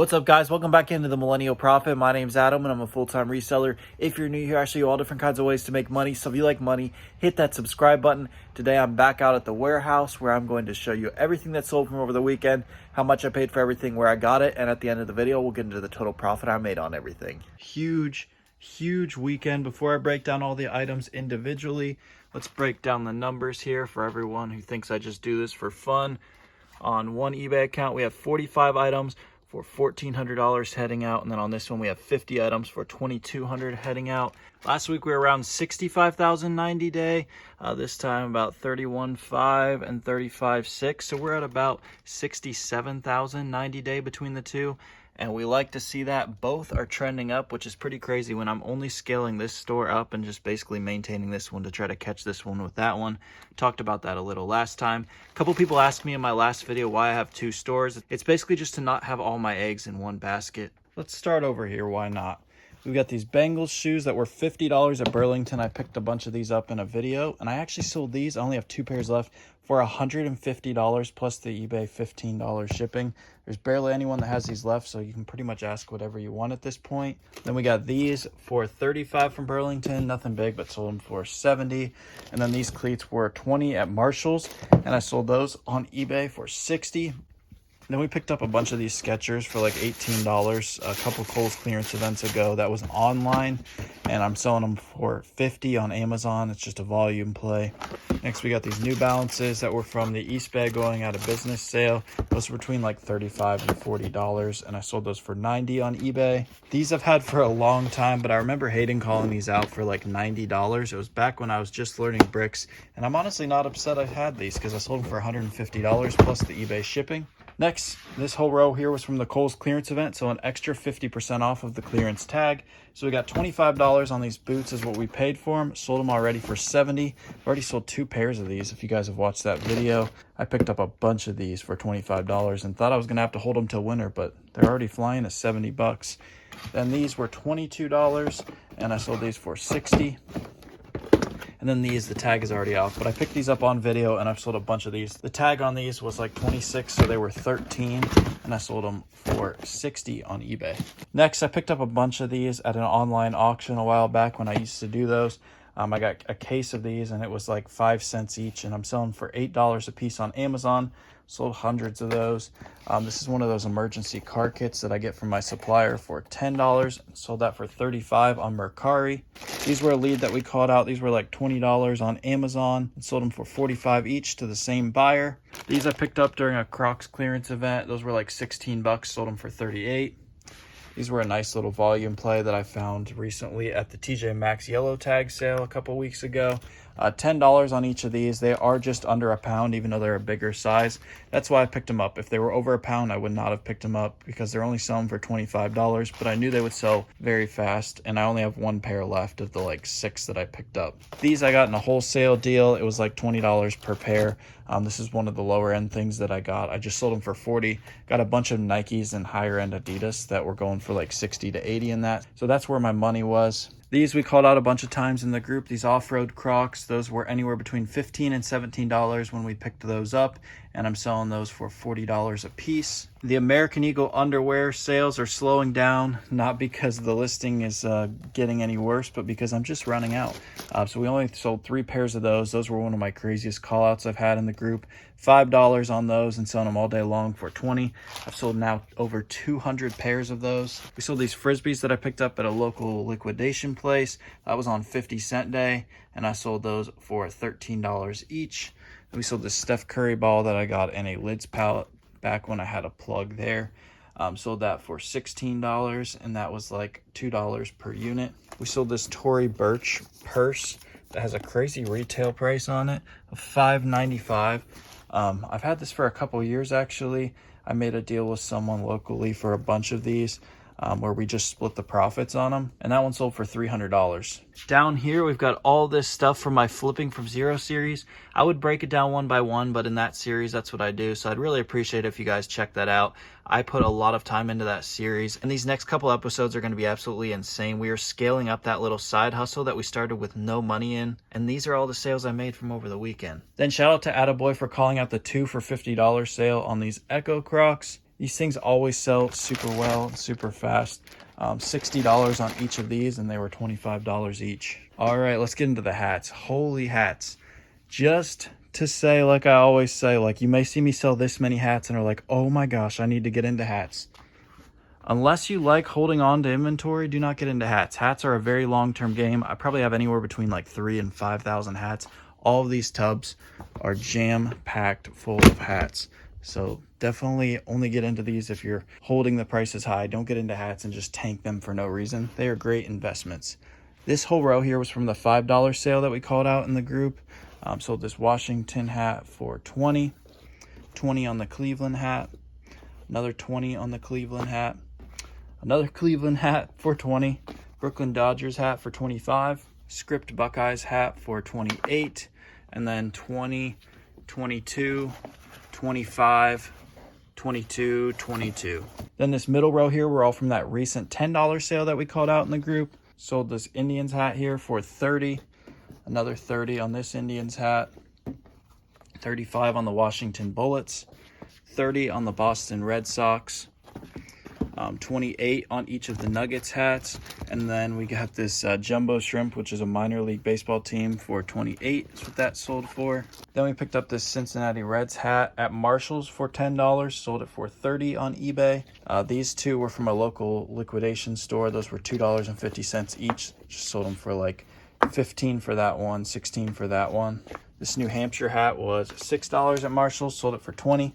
What's up, guys? Welcome back into the Millennial Profit. My name's Adam and I'm a full-time reseller. If you're new here, I show you all different kinds of ways to make money. So if you like money, hit that subscribe button. Today I'm back out at the warehouse where I'm going to show you everything that sold from over the weekend, how much I paid for everything, where I got it, and at the end of the video we'll get into the total profit I made on everything. Huge weekend. Before I break down all the items individually, let's break down the numbers here for everyone who thinks I just do this for fun. On one eBay account we have 45 items for $1,400 heading out, and then on this one we have 50 items for $2,200 heading out. Last week we were around 65,000 90 day. This time about 31.5 and 35.6, so we're at about 67,000 90 day between the two, and we like to see that. Both are trending up, which is pretty crazy when I'm only scaling this store up and just basically maintaining this one to try to catch this one with that one. Talked about that a little last time. A couple people asked me in my last video why I have two stores. It's basically just to not have all my eggs in one basket. Let's start over here. Why not? We've got these Bengal shoes that were $50 at Burlington. I picked a bunch of these up in a video, and I actually sold these. I only have 2 pairs left for $150 plus the eBay $15 shipping. There's barely anyone that has these left, so you can pretty much ask whatever you want at this point. Then we got these for $35 from Burlington. Nothing big, but sold them for $70. And then these cleats were $20 at Marshall's, and I sold those on eBay for $60. Then we picked up a bunch of these Skechers for like $18 a couple Kohl's clearance events ago. That was online, and I'm selling them for $50 on Amazon. It's just a volume play. Next, we got these New Balances that were from the eBay going out of business sale. Those were between like $35 and $40, and I sold those for $90 on eBay. These I've had for a long time, but I remember hating calling these out for like $90. It was back when I was just learning bricks, and I'm honestly not upset I had these because I sold them for $150 plus the eBay shipping. Next, this whole row here was from the Kohl's clearance event, so an extra 50% off of the clearance tag. So we got $25 on these boots is what we paid for them. Sold them already for $70. I've already sold 2 pairs of these. If you guys have watched that video, I picked up a bunch of these for $25 and thought I was going to have to hold them till winter, but they're already flying at $70. Then these were $22, and I sold these for $60. And then these, the tag is already off, but I picked these up on video and I've sold a bunch of these. The tag on these was like 26, so they were 13, and I sold them for 60 on eBay. Next, I picked up a bunch of these at an online auction a while back when I used to do those. I got a case of these and it was like 5 cents each, and I'm selling for $8 a piece on Amazon. Sold hundreds of those. This is one of those emergency car kits that I get from my supplier for $10. Sold that for $35 on Mercari. These were a lead that we called out. These were like $20 on Amazon, and sold them for $45 each to the same buyer. These I picked up during a Crocs clearance event. Those were like $16. Sold them for $38. These were a nice little volume play that I found recently at the TJ Maxx yellow tag sale a couple weeks ago. $10 on each of these. They are just under a pound, even though they're a bigger size. That's why I picked them up. If they were over a pound, I would not have picked them up because they're only selling for $25, but I knew they would sell very fast, and I only have 1 pair left of the like 6 that I picked up. These I got in a wholesale deal. It was like $20 per pair. This is one of the lower end things that I got. I just sold them for $40. Got a bunch of Nikes and higher end Adidas that were going for like $60 to $80 in that. So that's where my money was. These we called out a bunch of times in the group. These off-road Crocs, those were anywhere between $15 and $17 when we picked those up, and I'm selling those for $40 a piece. The American Eagle underwear sales are slowing down, not because the listing is getting any worse, but because I'm just running out. So we only sold 3 pairs of those. Those were one of my craziest call-outs I've had in the group. $5 on those and selling them all day long for $20. I've sold now over 200 pairs of those. We sold these Frisbees that I picked up at a local liquidation place. That was on 50-cent day, and I sold those for $13 each. And we sold this Steph Curry ball that I got in a lids pallet back when I had a plug there. Sold that for $16, and that was like $2 per unit. We sold this Tory Burch purse that has a crazy retail price on it of $5.95. I've had this for a couple years actually. I made a deal with someone locally for a bunch of these where we just split the profits on them, and that one sold for $300. Down here we've got all this stuff from my Flipping from Zero series. I would break it down one by one, but in that series that's what I do, so I'd really appreciate it if you guys check that out. I put a lot of time into that series, and these next couple episodes are going to be absolutely insane. We are scaling up that little side hustle that we started with no money in, and these are all the sales I made from over the weekend. Then shout out to Attaboy for calling out the 2 for $50 sale on these Echo Crocs. These things always sell super well and super fast. $60 on each of these, and they were $25 each. All right, let's get into the hats. Holy hats. Just to say, like I always say, like, you may see me sell this many hats and are like, oh my gosh, I need to get into hats. Unless you like holding on to inventory, do not get into hats. Hats are a very long-term game. I probably have anywhere between like 3,000 and 5,000 hats. All of these tubs are jam-packed full of hats. So definitely only get into these if you're holding the prices high. Don't get into hats and just tank them for no reason. They are great investments. This whole row here was from the $5 sale that we called out in the group. Sold this Washington hat for $20. $20 on the Cleveland hat. Another $20 on the Cleveland hat. Another Cleveland hat for $20. Brooklyn Dodgers hat for $25. Script Buckeyes hat for $28. And then $20, $22, $25, $22, $22. Then this middle row here were all from that recent $10 sale that we called out in the group. Sold this Indians hat here for $30. Another $30 on this Indians hat. $35 on the Washington Bullets. $30 on the Boston Red Sox. $28 on each of the Nuggets hats. And then we got this Jumbo Shrimp, which is a minor league baseball team, for $28. That's what that sold for. Then we picked up this Cincinnati Reds hat at Marshall's for $10. Sold it for $30 on eBay. These two were from a local liquidation store. Those were $2.50 each. Just sold them for like $15 for that one, $16 for that one. This New Hampshire hat was $6 at Marshall's. Sold it for $20.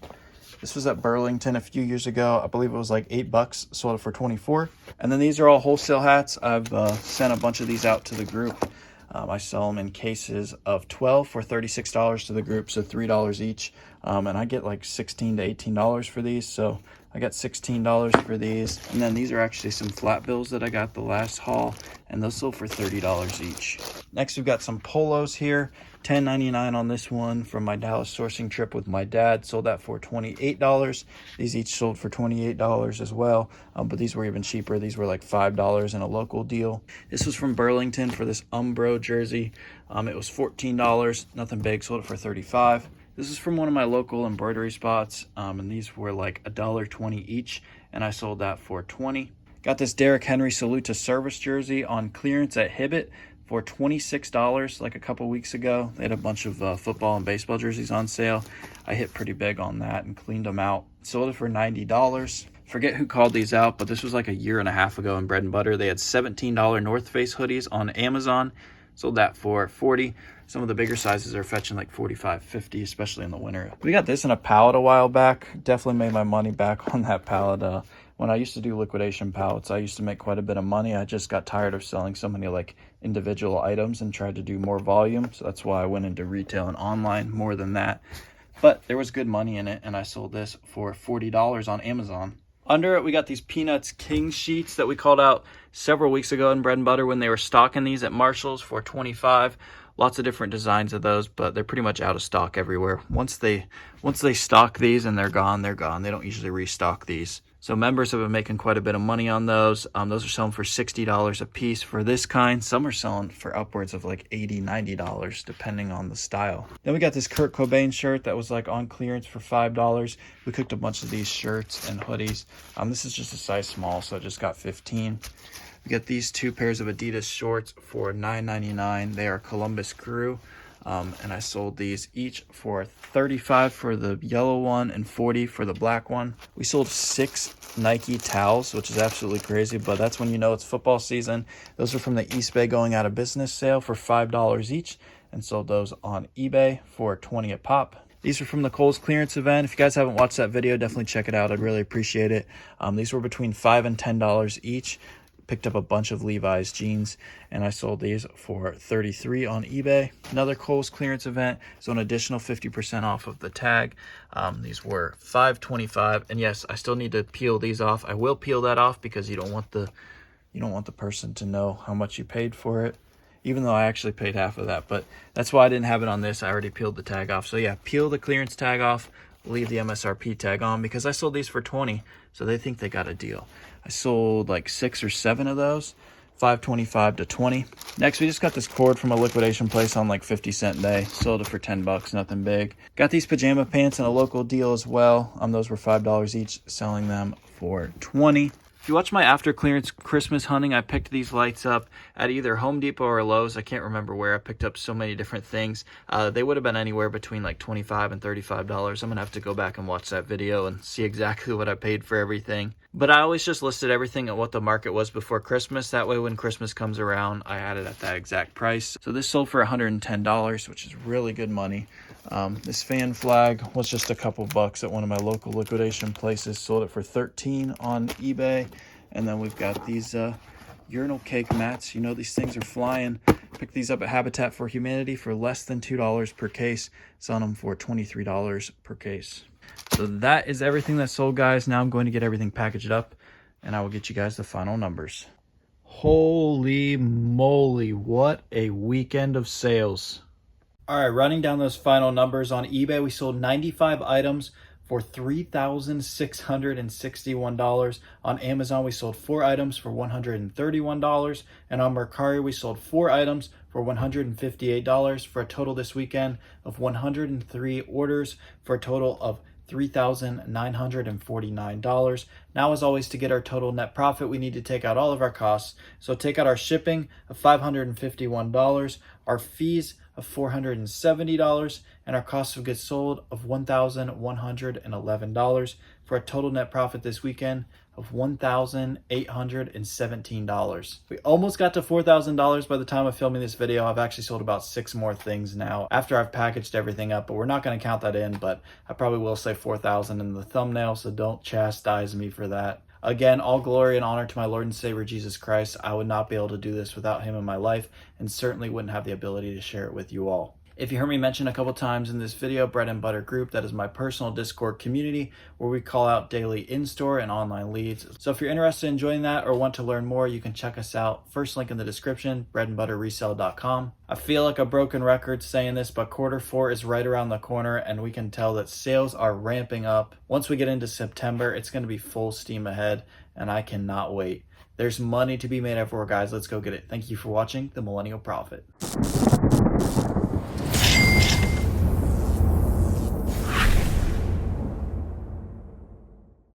This was at Burlington a few years ago. I believe it was like $8. Sold it for $24. And then these are all wholesale hats. I've sent a bunch of these out to the group. I sell them in cases of 12 for $36 to the group, so $3 each. And I get like $16 to $18 for these, so I got $16 for these. And then these are actually some flat bills that I got the last haul, and those sold for $30 each. Next, we've got some polos here. $10.99 on this one from my Dallas sourcing trip with my dad. Sold that for $28. These each sold for $28 as well, but these were even cheaper. These were like $5 in a local deal. This was from Burlington for this Umbro jersey. It was $14. Nothing big. Sold it for $35. This is from one of my local embroidery spots, and these were like $1.20 each, and I sold that for $20. Got this Derrick Henry Salute to Service jersey on clearance at Hibbett for $26 like a couple weeks ago. They had a bunch of football and baseball jerseys on sale. I hit pretty big on that and cleaned them out. Sold it for $90. Forget who called these out, but this was like a year and a half ago in Bread and Butter. They had $17 North Face hoodies on Amazon. Sold that for $40. Some of the bigger sizes are fetching like $45, $50, especially in the winter. We got this in a pallet a while back. Definitely made my money back on that pallet. When I used to do liquidation pallets, I used to make quite a bit of money. I just got tired of selling so many like individual items and tried to do more volume. So that's why I went into retail and online more than that. But there was good money in it, and I sold this for $40 on Amazon. Under it, we got these Peanuts King sheets that we called out several weeks ago in Bread and Butter when they were stocking these at Marshall's for $25. Lots of different designs of those, but they're pretty much out of stock everywhere. Once they stock these and they're gone, they're gone. They don't usually restock these. So members have been making quite a bit of money on those. Those are selling for $60 a piece for this kind. Some are selling for upwards of like $80, $90, depending on the style. Then we got this Kurt Cobain shirt that was like on clearance for $5. We cooked a bunch of these shirts and hoodies. This is just a size small, so I just got 15. We got these two pairs of Adidas shorts for $9.99. They are Columbus Crew. And I sold these each for $35 for the yellow one and $40 for the black one. We sold 6 Nike towels, which is absolutely crazy, but that's when you know it's football season. Those are from the East Bay going out of business sale for $5 each, and sold those on eBay for $20 a pop. These are from the Kohl's clearance event. If you guys haven't watched that video, definitely check it out. I'd really appreciate it. These were between $5 and $10 each. Picked up a bunch of Levi's jeans, and I sold these for $33 on eBay. Another Kohl's clearance event, so an additional 50% off of the tag. These were $5.25, and yes, I still need to peel these off. I will peel that off because you don't want the person to know how much you paid for it, even though I actually paid half of that. But that's why I didn't have it on this. I already peeled the tag off. So yeah, peel the clearance tag off, leave the MSRP tag on, because I sold these for $20, so they think they got a deal. I sold like 6 or 7 of those $5.25 to $20. Next, we just got this cord from a liquidation place on like 50-cent day. Sold it for $10, nothing big. Got these pajama pants in a local deal as well. Those were $5 each, selling them for $20. If you watch my after clearance Christmas hunting, I picked these lights up at either Home Depot or Lowe's. I can't remember where. I picked up so many different things. They would have been anywhere between like $25 and $35. I'm gonna have to go back and watch that video and see exactly what I paid for everything. But I always just listed everything at what the market was before Christmas. That way when Christmas comes around, I had it at that exact price. So this sold for $110, which is really good money. This fan flag was just a couple bucks at one of my local liquidation places. Sold it for $13 on eBay. And then we've got these urinal cake mats. You know, these things are flying. Picked these up at Habitat for Humanity for less than $2 per case. Selling them for $23 per case. So that is everything that sold, guys. Now I'm going to get everything packaged up and I will get you guys the final numbers. Holy moly, what a weekend of sales. All right, running down those final numbers. On eBay, we sold 95 items for $3,661. On Amazon, we sold 4 items for $131. And on Mercari, we sold 4 items for $158 for a total this weekend of 103 orders for a total of $3,949. Now, as always, to get our total net profit, we need to take out all of our costs. So take out our shipping of $551, our fees of $470, and our cost of goods sold of $1,111 for a total net profit this weekend of $1,817. We almost got to $4,000 by the time of filming this video. I've actually sold about 6 more things now after I've packaged everything up, but we're not going to count that in, but I probably will say 4,000 in the thumbnail, so don't chastise me for that. Again, all glory and honor to my Lord and Savior Jesus Christ. I would not be able to do this without him in my life, and certainly wouldn't have the ability to share it with you all. If you heard me mention a couple times in this video, Bread and Butter Group, that is my personal Discord community where we call out daily in-store and online leads. So if you're interested in joining that or want to learn more, you can check us out. First link in the description, breadandbutterresale.com. I feel like a broken record saying this, but Q4 is right around the corner and we can tell that sales are ramping up. Once we get into September, it's going to be full steam ahead and I cannot wait. There's money to be made everywhere, guys. Let's go get it. Thank you for watching The Millennial Prophet.